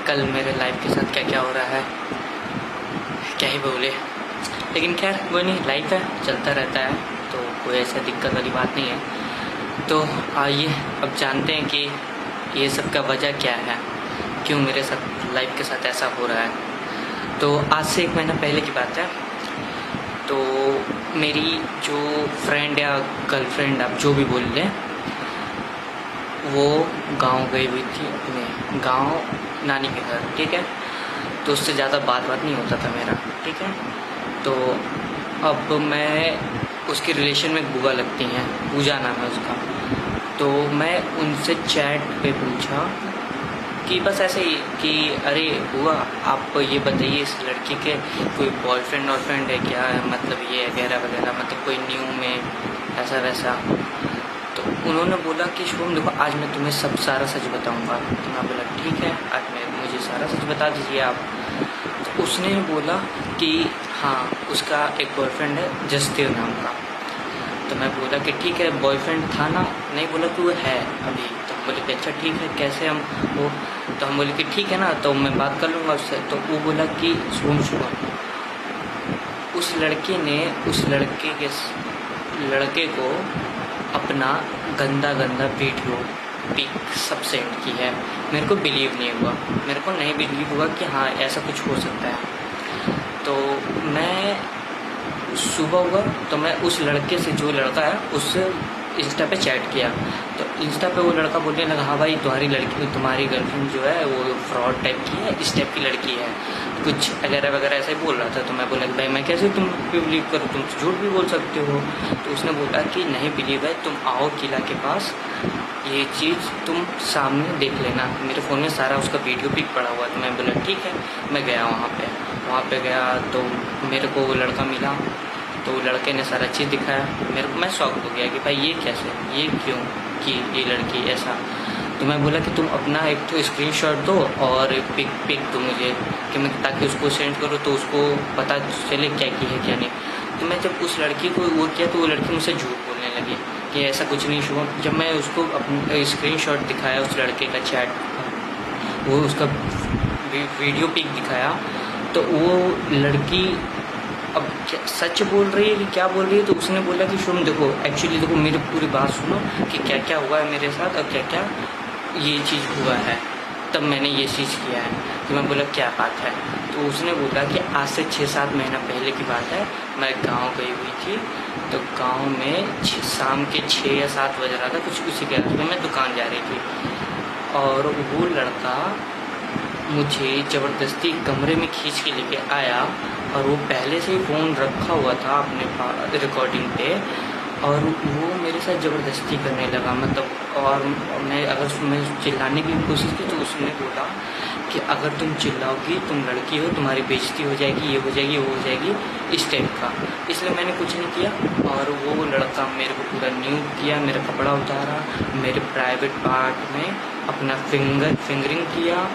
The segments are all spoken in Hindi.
कल मेरे लाइफ के साथ क्या क्या हो रहा है क्या ही बोले। लेकिन खैर कोई नहीं, लाइफ है, चलता रहता है, तो कोई ऐसा दिक्कत वाली बात नहीं है। तो आइए अब जानते हैं कि ये सब का वजह क्या है, क्यों मेरे साथ लाइफ के साथ ऐसा हो रहा है। तो आज से 1 महीना पहले की बात है। तो मेरी जो फ्रेंड या गर्लफ्रेंड, आप जो भी बोल लें, वो गांव गई हुई थी, अपने गांव नानी के घर। ठीक है, तो उससे ज़्यादा बात नहीं होता था मेरा। ठीक है, तो अब मैं उसके रिलेशन में बुआ लगती हैं, पूजा नाम है उसका। तो मैं उनसे चैट पे पूछा कि बस ऐसे ही कि अरे बुआ, आप ये बताइए इस लड़की के कोई बॉयफ्रेंड वॉयफ्रेंड है क्या, मतलब ये वगैरह वगैरह, मतलब कोई न्यू में ऐसा वैसा। तो उन्होंने बोला कि शुभम देखो, आज मैं तुम्हें सब सारा सच बताऊंगा। तो मैं बोला ठीक है, आज मुझे सारा सच बता दीजिए आप। तो उसने बोला कि हाँ, उसका एक बॉयफ्रेंड है जसदेव नाम का। तो मैं बोला कि ठीक है, बॉयफ्रेंड था ना? नहीं, बोला कि वो है अभी। तो हम बोले कि अच्छा ठीक है, कैसे हम वो, तो हम बोले कि ठीक है ना, तो मैं बात कर लूँगा उससे। तो वो बोला कि शुभम, उस लड़के ने उस लड़के को अपना गंदा वीडियो पिक सब सेंड की है। मेरे को बिलीव नहीं हुआ, मेरे को नहीं बिलीव हुआ कि हाँ ऐसा कुछ हो सकता है। तो मैं सुबह हुआ तो मैं उस लड़के से, जो लड़का है, उससे इंस्टा पे चैट किया। तो इंस्टा पे वो लड़का बोलने लगा हाँ भाई, तुम्हारी गर्लफ्रेंड जो है वो फ्रॉड टाइप की है, इस टाइप की लड़की है, कुछ वगैरह वगैरह ऐसे ही बोल रहा था। तो मैं बोला कि भाई मैं कैसे तुम पे बिलीव करूँ, तुम तो झूठ भी बोल सकते हो। तो उसने बोला कि नहीं बिलीव है, तुम आओ किला के पास, ये चीज़ तुम सामने देख लेना। मेरे फ़ोन में सारा उसका वीडियो पिक पड़ा हुआ। तो मैं बोला ठीक है, मैं गया वहाँ पे गया तो मेरे को वो लड़का मिला। तो लड़के ने सारा चीज़ दिखाया मेरे को। मैं शॉक हो गया कि भाई ये कैसे, ये क्यों कि ये लड़की ऐसा। तो मैं बोला कि तुम अपना एक तो स्क्रीनशॉट दो और पिक दो मुझे, कि मैं ताकि उसको सेंड करूँ तो उसको पता चले क्या की है क्या नहीं। तो मैं जब उस लड़की को वो किया तो वो लड़की मुझसे झूठ बोलने लगी कि ऐसा कुछ नहीं हुआ। जब मैं उसको अपना स्क्रीनशॉट दिखाया उस लड़के का चैट, वो उसका वीडियो पिक दिखाया, तो वो लड़की अब सच बोल रही है कि क्या बोल रही है। तो उसने बोला कि शुभम देखो, एक्चुअली देखो, मेरी पूरी बात सुनो कि क्या क्या हुआ है मेरे साथ और क्या क्या ये चीज़ हुआ है, तब मैंने ये चीज़ किया है। तो मैं बोला क्या बात है। तो उसने बोला कि आज से 6-7 महीना पहले की बात है, मैं गांव गई हुई थी। तो गांव में शाम के 6 या 7 बज रहा था, कुछ उसी के रास्ते में मैं दुकान जा रही थी, और वो लड़का मुझे ज़बरदस्ती कमरे में खींच के लेके आया, और वो पहले से ही फ़ोन रखा हुआ था अपने रिकॉर्डिंग पे, और वो मेरे साथ ज़बरदस्ती करने लगा, मतलब। और मैं चिल्लाने की कोशिश की तो उसने बोला कि अगर तुम चिल्लाओगी, तुम लड़की हो, तुम्हारी बेइज्जती हो जाएगी, ये हो जाएगी, वो हो जाएगी, इस टाइप का। इसलिए मैंने कुछ नहीं किया, और वो लड़का मेरे को पूरा न्यूड किया, मेरा कपड़ा उतारा, मेरे प्राइवेट पार्ट में अपना फिंगरिंग किया,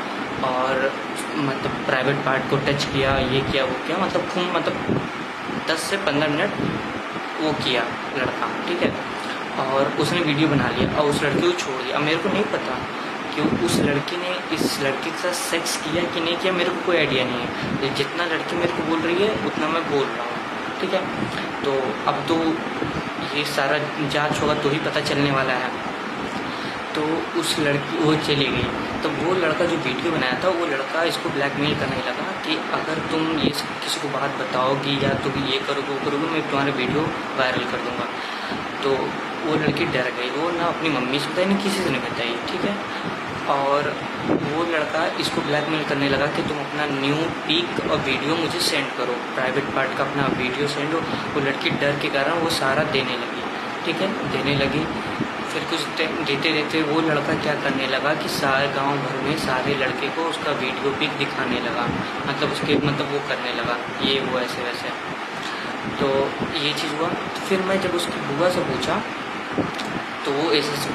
और मतलब प्राइवेट पार्ट को टच किया, ये किया वो किया, मतलब 10 से 15 मिनट वो किया लड़का। ठीक है, और उसने वीडियो बना लिया और उस लड़के को छोड़ दिया। अब मेरे को नहीं पता कि उस लड़की ने इस लड़के के साथ सेक्स किया कि नहीं किया, मेरे को कोई आइडिया नहीं है। जितना लड़की मेरे को बोल रही है उतना मैं बोल रहा हूँ। ठीक है, तो अब तो ये सारा जांच होगा तो ही पता चलने वाला है। तो उस लड़की वो चली गई। तो वो लड़का जो वीडियो बनाया था, वो लड़का इसको ब्लैकमेल करने लगा कि अगर तुम ये किसी को बात बताओगी या तुम ये करोगे वो करोगे, मैं तुम्हारा वीडियो वायरल कर दूंगा। तो वो लड़की डर गई, वो ना अपनी मम्मी से बताई, ना किसी से नहीं बताई। ठीक है, और वो लड़का इसको ब्लैकमेल करने लगा कि तुम अपना न्यू पिक और वीडियो मुझे सेंड करो, प्राइवेट पार्ट का अपना वीडियो सेंड हो। वो लड़की डर के कारण वो सारा देने लगी। ठीक है, देने लगी। फिर कुछ देते देते वो लड़का क्या करने लगा कि सारे गांव भर में सारे लड़के को उसका वीडियो पिक दिखाने लगा, मतलब वो करने लगा ये वो ऐसे वैसे। तो ये चीज़ हुआ। तो फिर मैं जब उसकी बुआ से पूछा तो वो ऐसे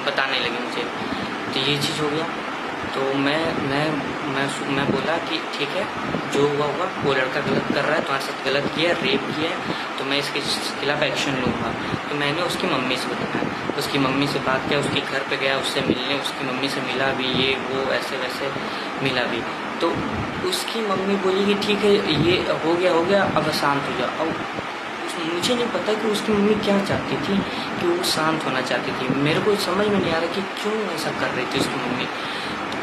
बताने लगी मुझे। तो ये चीज़ हो गया। तो मैं बोला कि ठीक है, जो हुआ वो लड़का गलत कर रहा है, तुम्हारे साथ गलत किया है, रेप किया है, तो मैं इसके खिलाफ एक्शन लूँगा। तो मैंने उसकी मम्मी से बताया। उसकी मम्मी से बात किया, उसके घर पे गया उससे मिलने, उसकी मम्मी से मिला भी, ये वो ऐसे वैसे मिला भी। तो उसकी मम्मी बोली कि ठीक है ये हो गया, अब शांत हो जाओ। अब मुझे नहीं पता कि उसकी मम्मी क्या चाहती थी, कि वो शांत होना चाहती थी। मेरे को समझ में नहीं आ रहा कि क्यों ऐसा कर रही थी उसकी मम्मी।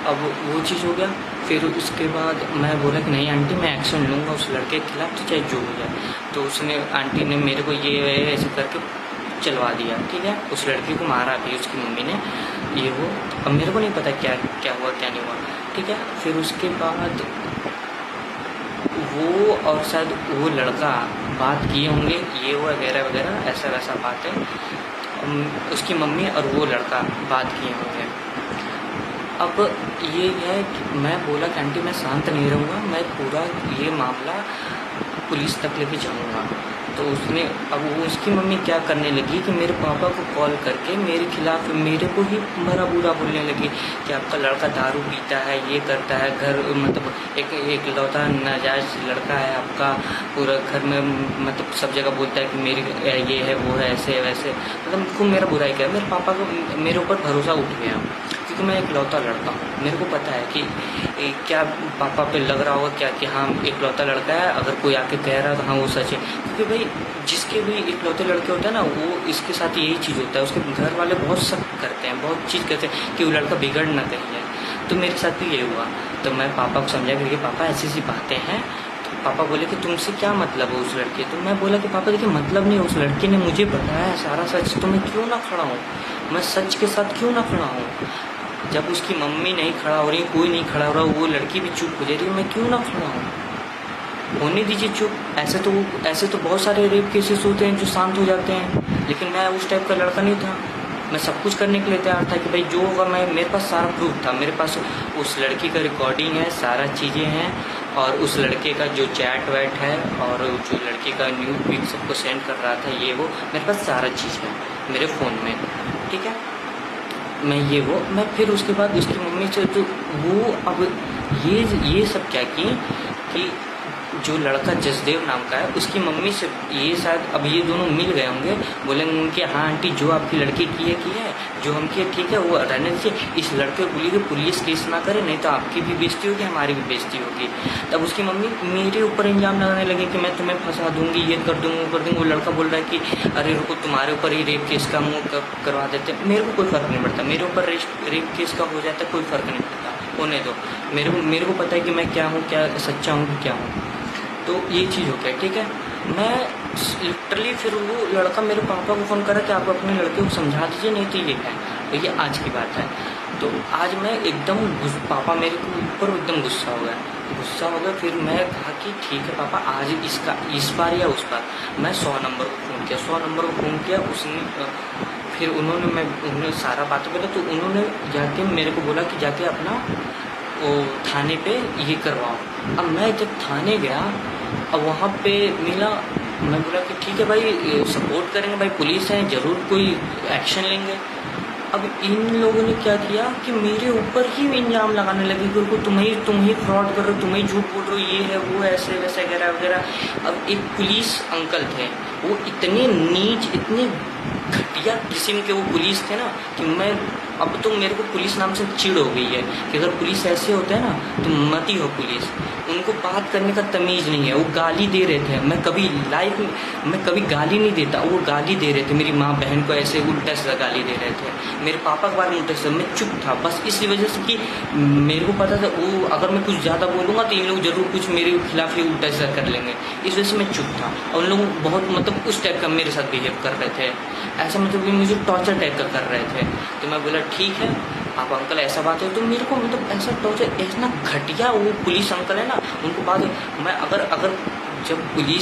अब वो चीज़ हो गया। फिर उसके बाद मैं बोला कि नहीं आंटी, मैं एक्शन लूँगा उस लड़के के खिलाफ, तो चाहे जो हो जाए। तो उसने, आंटी ने मेरे को ये ऐसे करके चलवा दिया, ठीक है। उस लड़की को मारा भी उसकी मम्मी ने, ये वो। अब मेरे को नहीं पता क्या क्या हुआ क्या नहीं हुआ, ठीक है। फिर उसके बाद वो और शायद वो लड़का बात किए होंगे, ये वो वगैरह वगैरह, ऐसा वैसा बात है। उसकी मम्मी और वो लड़का बात किए होंगे। अब ये है कि मैं बोला कि आंटी मैं शांत नहीं रहूँगा, मैं पूरा ये मामला पुलिस तक लेके जाऊँगा। तो उसने, अब वो उसकी मम्मी क्या करने लगी कि मेरे पापा को कॉल करके मेरे खिलाफ मेरे को ही भला बुरा बोलने लगी कि आपका लड़का दारू पीता है, ये करता है, घर मतलब एक लौता नाजायज लड़का है आपका, पूरा घर में मतलब सब जगह बोलता है कि मेरी ये है वो है, ऐसे वैसे, मतलब खूब मेरा बुराई किया। मेरे पापा को मेरे ऊपर भरोसा उठ गया, क्योंकि मैं एक लौता लड़का हूँ। मेरे को पता है कि क्या पापा पे लग रहा होगा क्या कि हाँ एक लौता लड़का है, अगर कोई आके कह रहा है तो हाँ वो सच है। क्योंकि भाई जिसके भी एक लौते लड़के होते हैं ना, वो इसके साथ यही चीज़ होता है, उसके घर वाले बहुत शक करते हैं, बहुत चीज़ कहते हैं कि वो लड़का बिगड़ ना कहीं है। तो मेरे साथ भी ये हुआ। तो मैं पापा को समझा कि पापा ऐसी ऐसी बातें हैं। तो पापा बोले कि तुमसे क्या मतलब है उस लड़के। तो मैं बोला कि पापा देखिए मतलब नहीं, उस लड़के ने मुझे बताया है सारा सच, तो मैं क्यों ना खड़ा हूँ, मैं सच के साथ क्यों ना खड़ा हूँ। जब उसकी मम्मी नहीं खड़ा हो रही, कोई नहीं खड़ा हो रहा, वो लड़की भी चुप हो जा रही है, मैं क्यों ना खड़ा हूँ। होने दीजिए चुप। ऐसे तो बहुत सारे रेप केसेस होते हैं जो शांत हो जाते हैं, लेकिन मैं उस टाइप का लड़का नहीं था। मैं सब कुछ करने के लिए तैयार था कि भाई जो होगा, मेरे पास सारा प्रूफ था, मेरे पास उस लड़की का रिकॉर्डिंग है, सारा चीज़ें हैं, और उस लड़के का जो चैट वैट है, और जो लड़के का न्यूड पिक सबको सेंड कर रहा था, ये वो मेरे पास सारा चीज़ है मेरे फ़ोन में, ठीक है। मैं फिर उसके बाद उसकी मम्मी से, तो वो अब ये सब क्या कि जो लड़का जसदेव नाम का है, उसकी मम्मी से ये शायद अब ये दोनों मिल गए होंगे, बोलेंगे कि हाँ आंटी जो आपकी लड़की की है, जो हम किए ठीक है, वो रहने दीजिए, इस लड़के को बोलिए कि पुलिस केस ना करे, नहीं तो आपकी भी बेइज्जती होगी, हमारी भी बेइज्जती होगी। तब उसकी मम्मी मेरे ऊपर इल्ज़ाम लगाने लगे कि मैं तुम्हें फंसा दूंगी, ये कर दूंगी, वो कर दूंगी। वो लड़का बोल रहा है कि अरे रुको, तुम्हारे ऊपर ही रेप केस का मुँह करवा देते। मेरे को कोई फ़र्क नहीं पड़ता, मेरे ऊपर रेप केस का हो जाता, कोई फ़र्क नहीं पड़ता, होने दो। मेरे को पता है कि मैं क्या हूँ, क्या सच्चा हूँ कि क्या हूँ। तो ये चीज़ हो गया, ठीक है। मैं लिटरली फिर वो लड़का मेरे पापा को फ़ोन करा कि आप अपने लड़के को समझा दीजिए, नहीं तो ये है। तो ये आज की बात है। तो आज मैं एकदम पापा मेरे को ऊपर एकदम गुस्सा हो गया। फिर मैं कहा कि ठीक है पापा, आज इसका इस बार या उस बार। मैं 100 नंबर को फ़ोन किया। उसने फिर उन्होंने सारा बातें बोला। तो उन्होंने जाके मेरे को बोला कि जाके अपना वो थाने पे ये करवाओ। अब मैं जब थाने गया, अब वहाँ पे मिला, मैं बोला कि ठीक है भाई, सपोर्ट करेंगे भाई, पुलिस है, ज़रूर कोई एक्शन लेंगे। अब इन लोगों ने क्या किया कि मेरे ऊपर ही इल्ज़ाम लगाने लगे कि तुम ही फ्रॉड कर रहे हो, तुम ही झूठ बोल रहे हो, ये है वो ऐसे वैसे वगैरह वगैरह। अब एक पुलिस अंकल थे, वो इतने नीच, इतने घटिया किस्म के वो पुलिस थे ना कि अब तो मेरे को पुलिस नाम से चिढ़ हो गई है कि अगर पुलिस ऐसे होते हैं ना तो मत ही हो पुलिस। उनको बात करने का तमीज़ नहीं है। वो गाली दे रहे थे। मैं कभी गाली नहीं देता, वो गाली दे रहे थे। मेरी माँ बहन को ऐसे उल्टा सीधा गाली दे रहे थे, मेरे पापा के बारे में उल्टा सीधा। मैं चुप था बस इसी वजह से कि मेरे को पता था वो अगर मैं कुछ ज़्यादा बोलूँगा तो इन लोग ज़रूर कुछ मेरे खिलाफ ही उल्टा सीधा कर लेंगे। इस वजह से मैं चुप था। और उन लोग बहुत मतलब उस टाइप का मेरे साथ बिहेव कर रहे थे, ऐसा मतलब कि मुझे टॉर्चर टाइप का कर रहे थे। तो मैं बोला ठीक है आप अंकल ऐसा बात है। तो मेरे को मतलब ऐसा टॉर्चर, इतना घटिया वो पुलिस अंकल है ना, उनको बात मैं अगर जब पुलिस